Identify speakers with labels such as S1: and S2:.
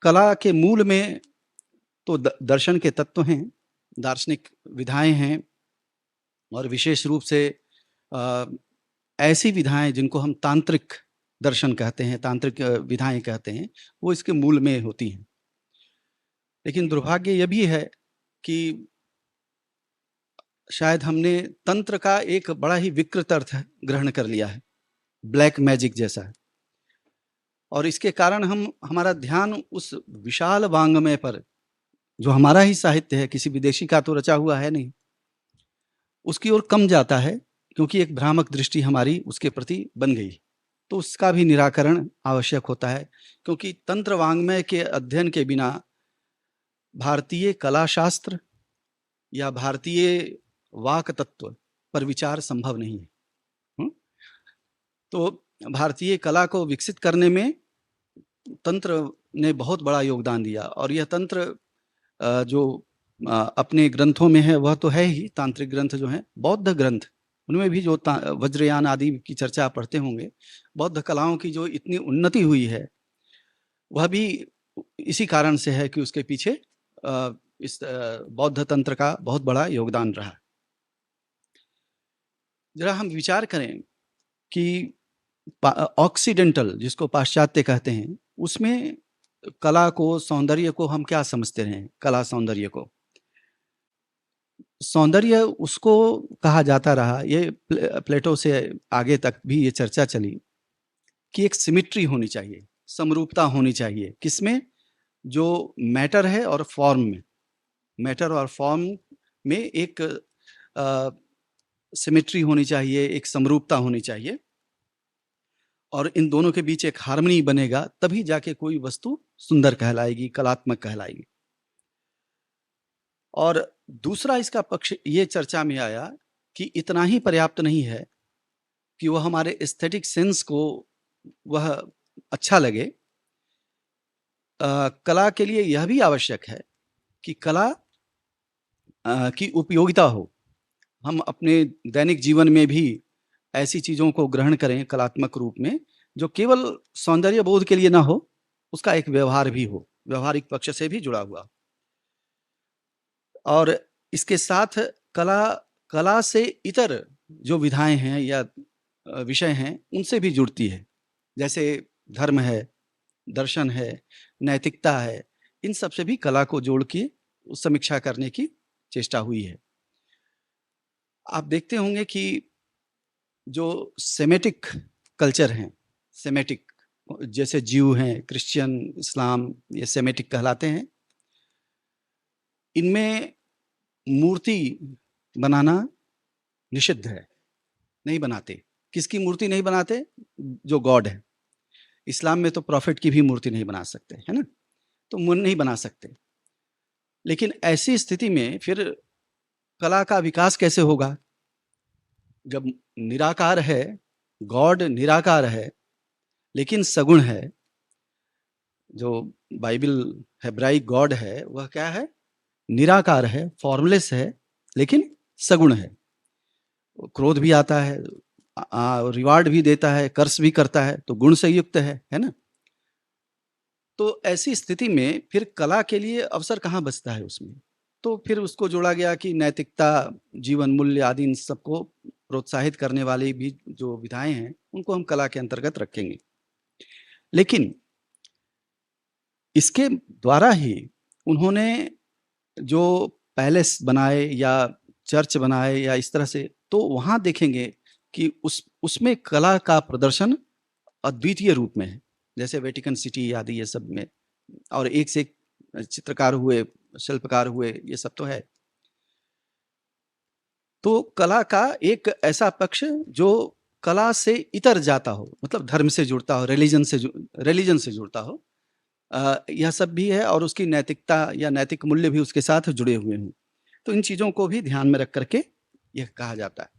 S1: कला के मूल में तो दर्शन के तत्व हैं, दार्शनिक विधाएं हैं, और विशेष रूप से ऐसी विधाएं जिनको हम तांत्रिक दर्शन कहते हैं, तांत्रिक विधाएं कहते हैं, वो इसके मूल में होती हैं। लेकिन दुर्भाग्य यह भी है कि शायद हमने तंत्र का एक बड़ा ही विकृत अर्थ ग्रहण कर लिया है, ब्लैक मैजिक जैसा है, और इसके कारण हमारा ध्यान उस विशाल वांग्मय पर, जो हमारा ही साहित्य है, किसी विदेशी का तो रचा हुआ है नहीं, उसकी ओर कम जाता है, क्योंकि एक भ्रामक दृष्टि हमारी उसके प्रति बन गई। तो उसका भी निराकरण आवश्यक होता है, क्योंकि तंत्र वांग्मय के अध्ययन के बिना भारतीय कला शास्त्र या भारतीय वाक तत्व पर विचार संभव नहीं है। तो भारतीय कला को विकसित करने में तंत्र ने बहुत बड़ा योगदान दिया, और यह तंत्र जो अपने ग्रंथों में है वह तो है ही, तांत्रिक ग्रंथ जो हैं, बौद्ध ग्रंथ, उनमें भी जो वज्रयान आदि की चर्चा आप पढ़ते होंगे, बौद्ध कलाओं की जो इतनी उन्नति हुई है वह भी इसी कारण से है कि उसके पीछे इस बौद्ध तंत्र का बहुत बड़ा योगदान रहा। जरा हम विचार करें कि ऑक्सीडेंटल, जिसको पाश्चात्य कहते हैं, उसमें कला को, सौंदर्य को हम क्या समझते हैं? कला सौंदर्य को, सौंदर्य उसको कहा जाता रहा, ये प्लेटो से आगे तक भी ये चर्चा चली कि एक सिमिट्री होनी चाहिए, समरूपता होनी चाहिए। किसमें? जो मैटर है और फॉर्म में, मैटर और फॉर्म में एक सिमिट्री होनी चाहिए, एक समरूपता होनी चाहिए, और इन दोनों के बीच एक हार्मनी बनेगा, तभी जाके कोई वस्तु सुंदर कहलाएगी, कलात्मक कहलाएगी। और दूसरा इसका पक्ष ये चर्चा में आया कि इतना ही पर्याप्त नहीं है कि वह हमारे एस्थेटिक सेंस को वह अच्छा लगे, कला के लिए यह भी आवश्यक है कि कला की उपयोगिता हो। हम अपने दैनिक जीवन में भी ऐसी चीज़ों को ग्रहण करें कलात्मक रूप में, जो केवल सौंदर्य बोध के लिए ना हो, उसका एक व्यवहार भी हो, व्यवहारिक पक्ष से भी जुड़ा हुआ। और इसके साथ कला से इतर जो विधाएं हैं या विषय हैं, उनसे भी जुड़ती है, जैसे धर्म है, दर्शन है, नैतिकता है, इन सब से भी कला को जोड़ के समीक्षा करने की चेष्टा हुई है। आप देखते होंगे कि जो सेमेटिक कल्चर हैं, सेमेटिक जैसे ज्यू हैं, क्रिश्चियन, इस्लाम, ये सेमेटिक कहलाते हैं, इनमें मूर्ति बनाना निषिद्ध है, नहीं बनाते। किसकी मूर्ति नहीं बनाते? जो गॉड है। इस्लाम में तो प्रॉफिट की भी मूर्ति नहीं बना सकते, है ना, तो मुन नहीं बना सकते। लेकिन ऐसी स्थिति में फिर कला का विकास कैसे होगा? जब निराकार है, गॉड निराकार है लेकिन सगुण है, जो बाइबल हेब्राइक गॉड है वह क्या है? निराकार है, फॉर्मलेस है, लेकिन सगुण है। क्रोध भी आता है, रिवार्ड भी देता है, कर्स भी करता है, तो गुण से युक्त है ना। तो ऐसी स्थिति में फिर कला के लिए अवसर कहाँ बचता है उसमें? तो फिर उसको जोड़ा गया कि नैतिकता, जीवन मूल्य आदि, इन सबको प्रोत्साहित करने वाली भी जो विधाएं हैं, उनको हम कला के अंतर्गत रखेंगे। लेकिन इसके द्वारा ही उन्होंने जो पैलेस बनाए या चर्च बनाए या इस तरह से, तो वहां देखेंगे कि उसमें कला का प्रदर्शन अद्वितीय रूप में है, जैसे वेटिकन सिटी आदि ये सब में, और एक से एक चित्रकार हुए, शिल्पकार हुए, ये सब तो है। तो कला का एक ऐसा पक्ष जो कला से इतर जाता हो, मतलब धर्म से जुड़ता हो, रिलीजन से जुड़ता हो, यह सब भी है, और उसकी नैतिकता या नैतिक मूल्य भी उसके साथ जुड़े हुए हैं। तो इन चीज़ों को भी ध्यान में रख करके यह कहा जाता है।